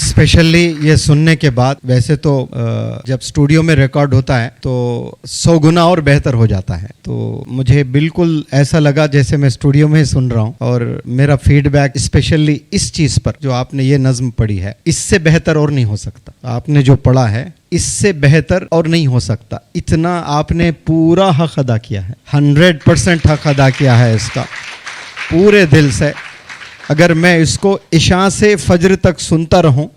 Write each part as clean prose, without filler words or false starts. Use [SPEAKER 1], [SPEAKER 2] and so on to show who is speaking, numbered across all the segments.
[SPEAKER 1] Specially ये सुनने के बाद वैसे तो जब स्टूडियो में रिकॉर्ड होता है तो 100 गुना और बेहतर हो जाता है। तो मुझे बिल्कुल ऐसा लगा जैसे मैं स्टूडियो में ही सुन रहा हूँ, और मेरा फीडबैक स्पेशली इस चीज़ पर जो आपने ये नज़्म पढ़ी है, इससे बेहतर और नहीं हो सकता। आपने जो पढ़ा है इससे बेहतर और नहीं हो सकता। इतना आपने पूरा हक अदा किया है, 100% हक अदा किया है इसका पूरे दिल से। अगर मैं इसको इशा से फजर तक सुनता रहूं,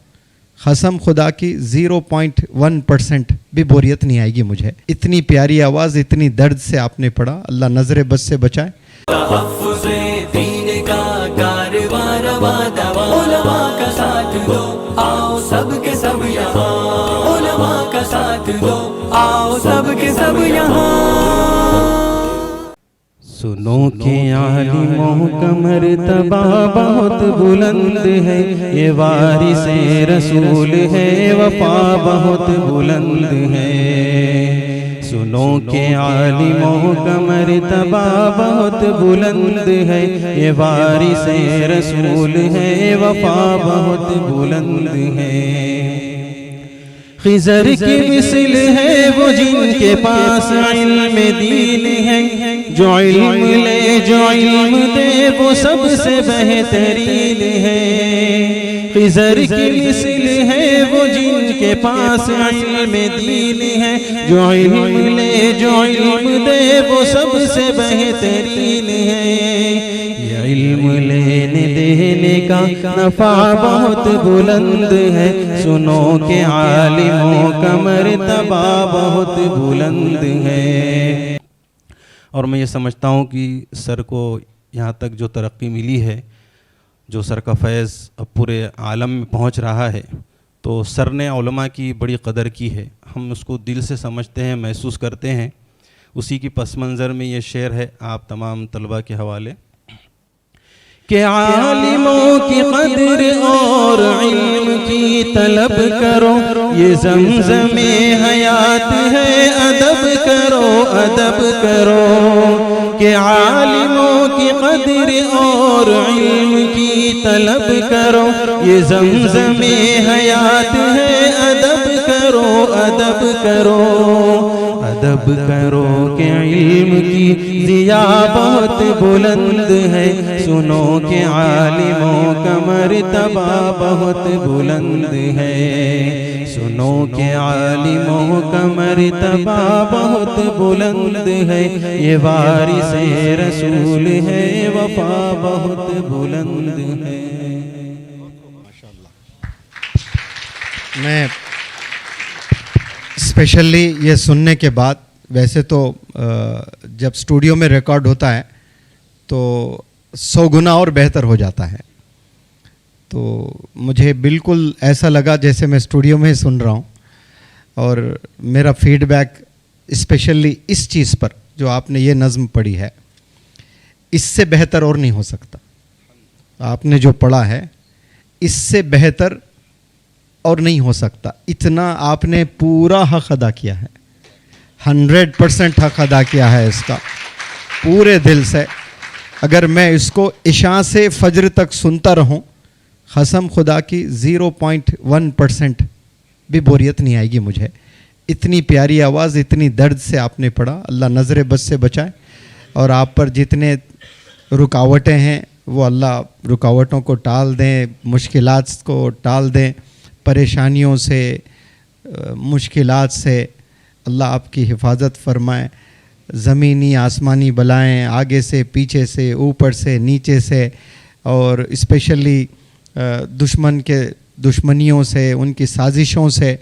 [SPEAKER 1] कसम खुदा की 0.1% भी बोरियत नहीं आएगी मुझे। इतनी प्यारी आवाज़, इतनी दर्द से आपने पढ़ा। अल्लाह नजर बस से बचाए।
[SPEAKER 2] उलमा का साथ दो, आओ सब के सब यहाँ। उलमा का साथ दो, आओ सब के सब यहाँ।
[SPEAKER 3] सुनो के आलिमों का मर्तबा बहुत बुलंद है, ये वारिसे रसूल है, वफा बहुत बुलंद है। सुनो के आलिमों का मर्तबा बहुत बुलंद है, ये वारिसे रसूल है, वफा बहुत बुलंद है। खिज़र की मिसल है वो जिनके पास इल्म दीन है, जो इल्म ले जो इल्म दे वो सबसे बेहतरीन है। खिज़र की मिसल है वो जिनके पास इल्म दीन है, जो इल्म ले जो इल्म दे वो सबसे बेहतरीन है। इल्म लेने देने का नफा बहुत बुलंद है, सुनो के आलिमों का मर्तबा बहुत बुलंद है। और मैं ये समझता हूँ कि सर को यहाँ तक जो तरक्की मिली है, जो सर का फैज़ अब पूरे आलम में पहुँच रहा है, तो सर ने उलमा की बड़ी कदर की है। हम उसको दिल से समझते हैं, महसूस करते हैं। उसी की पस मंज़र में ये शेर है आप तमाम तलबा के हवाले कि आलिमों की कदर और इल्म की तलब करो, ये ज़मज़मे हयात है, अदब करो अदब करो। कि आलिमों की कदर और इल्म की तलब करो, ये ज़मज़मे हयात है, अदब करो अदब करो। अदब करो कि इल्म की ज़िया बहुत बुलंद है, सुनो कि आलिमों का मर्तबा बहुत बुलंद है। सुनो कि आलिमों का मर्तबा बहुत बुलंद है, ये वारिसे रसूल है, वफा बहुत बुलंद है।
[SPEAKER 1] मैं स्पेशली ये सुनने के बाद वैसे तो जब स्टूडियो में रिकॉर्ड होता है तो 100 गुना और बेहतर हो जाता है। तो मुझे बिल्कुल ऐसा लगा जैसे मैं स्टूडियो में ही सुन रहा हूँ, और मेरा फीडबैक स्पेशली इस चीज़ पर जो आपने ये नज़्म पढ़ी है, इससे बेहतर और नहीं हो सकता। आपने जो पढ़ा है इससे बेहतर और नहीं हो सकता। इतना आपने पूरा हक अदा किया है, 100% हक अदा किया है इसका पूरे दिल से। अगर मैं इसको इशा से फजर तक सुनता रहूं, कसम खुदा की 0.1% भी बोरियत नहीं आएगी मुझे। इतनी प्यारी आवाज़, इतनी दर्द से आपने पढ़ा। अल्लाह नजर बस से बचाए, और आप पर जितने रुकावटें हैं वो अल्लाह रुकावटों को टाल दें, मुश्किलात को टाल दें, परेशानियों से, मुश्किलात से अल्लाह आपकी हिफाजत फरमाए। ज़मीनी आसमानी बलाएं आगे से पीछे से ऊपर से नीचे से, और स्पेशली दुश्मन के दुश्मनियों से, उनकी साजिशों से,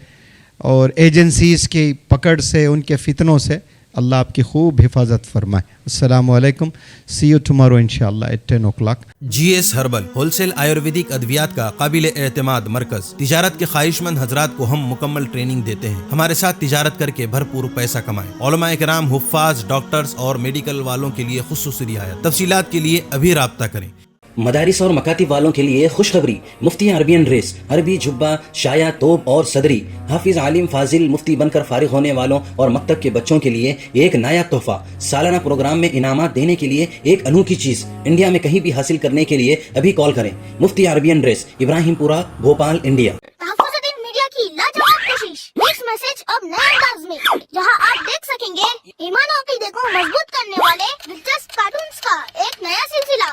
[SPEAKER 1] और एजेंसीज़ की पकड़ से, उनके फितनों से अल्लाह आपकी खूब हिफाजत फरमाए। अस्सलामु अलैकुम, सी यू टुमारो इंशाअल्लाह at 10 o'clock।
[SPEAKER 4] GS herbal wholesale Ayurvedic अद्वियात का काबिल एतमाद मरकज। तिजारत के ख्वाहिशमंद हजरात को हम मुकम्मल ट्रेनिंग देते हैं। हमारे साथ तिजारत करके भरपूर पैसा कमाएं। उलमाए किराम, हुफ्फाज, डॉक्टर्स और मेडिकल वालों के लिए खुसूसी रियायत। तफसीलात के लिए अभी राब्ता करें।
[SPEAKER 5] मदारिस और मकातिब वालों के लिए खुशखबरी, मुफ्ती अरबियन ड्रेस, अरबी जुब्बा, शाया, तोब और सदरी, हाफिज आलिम फाजिल मुफ्ती बनकर फारिग होने वालों और मकतब के बच्चों के लिए एक नायाब तोहफा। सालाना प्रोग्राम में इनामात देने के लिए एक अनोखी चीज इंडिया में कहीं भी हासिल करने के लिए अभी कॉल करें। Mufti Arabian dress, Ibrahimpura, Bhopal, India.
[SPEAKER 6] نئے انداز میں، جہاں آپ دیکھ سکیں گے ایمان و عقیدے کو مضبوط کرنے والے دلچسپ کارٹونز کا ایک نیا سلسلہ